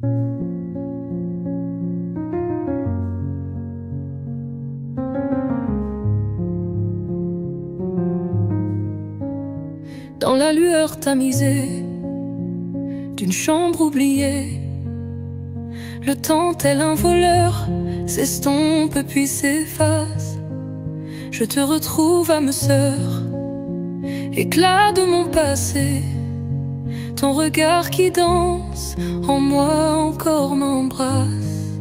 Dans la lueur tamisée d'une chambre oubliée, le temps tel un voleur s'estompe puis s'efface. Je te retrouve, âme sœur, éclat de mon passé. Ton regard qui danse en moi encore m'embrasse.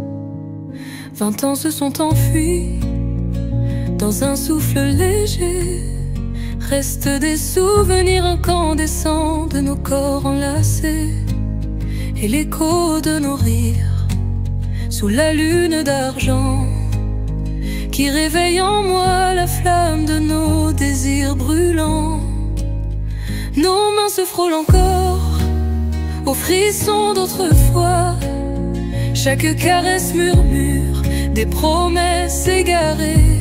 20 ans se sont enfuis dans un souffle léger. Restent des souvenirs incandescents de nos corps enlacés, et l'écho de nos rires sous la lune d'argent qui réveille en moi la flamme de nos désirs brûlants. Nos mains se frôlent encore aux frissons d'autrefois. Chaque caresse murmure des promesses égarées.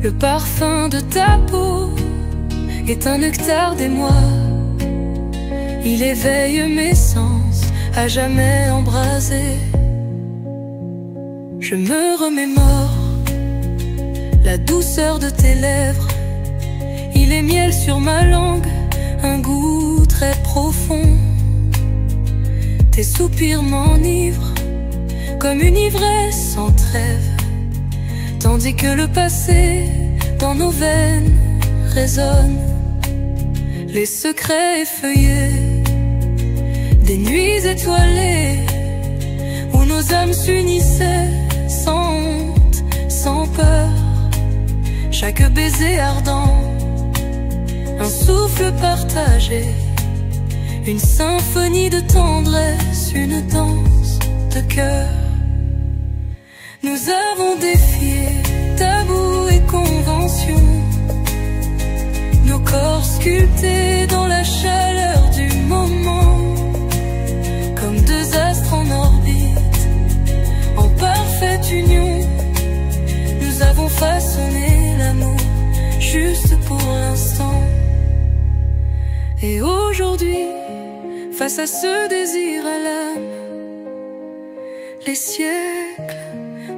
Le parfum de ta peau est un nectar des mois. Il éveille mes sens à jamais embrasés. Je me remémore la douceur de tes lèvres. Il est miel sur ma langue, un goût très profond. Tes soupirs m'enivrent comme une ivresse sans trêve, tandis que le passé dans nos veines résonne. Les secrets effeuillés des nuits étoilées où nos âmes s'unissaient sans honte, sans peur. Chaque baiser ardent, un souffle partagé, une symphonie de tendresse, une danse de cœur. Nous avons défié tabous et conventions, nos corps sculptés dans la chaleur du moment, comme deux astres en orbite, en parfaite union. Nous avons façonné l'amour juste pour l'instant. Et aujourd'hui, face à ce désir à l'âme, les siècles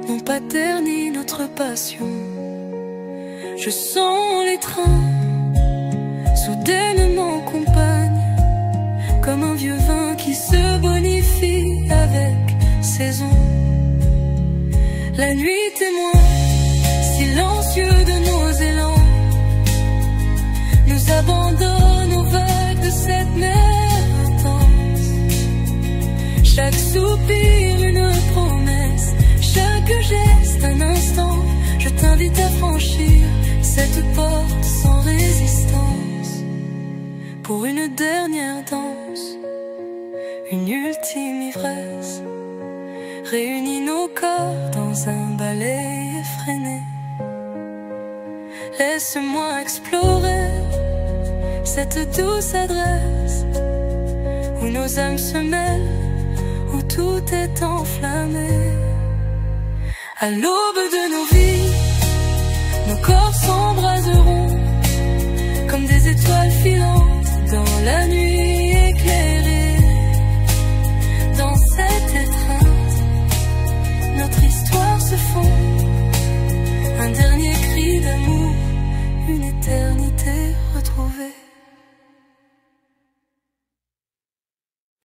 n'ont pas terni notre passion. Je sens les trains soudainement compagnent, comme un vieux vin qui se bonifie avec saison. La nuit témoin silencieux de nos élans nous abandonne aux vagues de cette mer intense. Chaque soupir une promesse, chaque geste un instant. Je t'invite à franchir cette porte sans résistance, pour une dernière danse, une ultime ivresse. Réunis nos corps dans un ballet effréné. Laisse-moi explorer cette douce adresse où nos âmes se mêlent, où tout est enflammé. À l'aube de nos vies, nos corps s'embraseront comme des étoiles filantes dans la nuit.